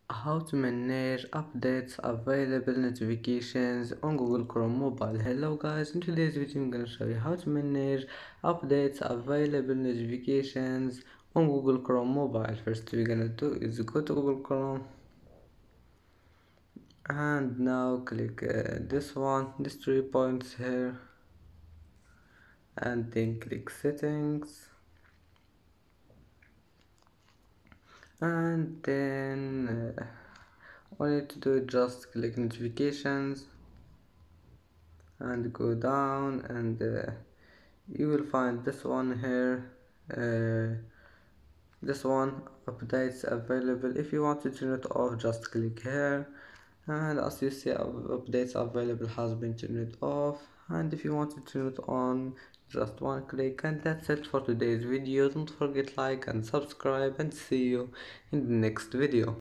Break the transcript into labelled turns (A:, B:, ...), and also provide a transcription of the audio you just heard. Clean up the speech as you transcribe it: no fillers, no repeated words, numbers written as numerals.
A: How to manage updates, available notifications on Google Chrome mobile. Hello guys, in today's video I'm gonna show you how to manage updates, available notifications on Google Chrome mobile. First we're gonna do is go to Google Chrome and now click this one, these 3 points here, and then click settings, and then all you need to do is just click notifications and go down, and you will find this one here. This one, updates available. If you want to turn it off, just click here, and as you see, updates available has been turned off. And if you want to turn it on, just one click. And that's it for today's video. Don't forget like and subscribe, and see you in the next video.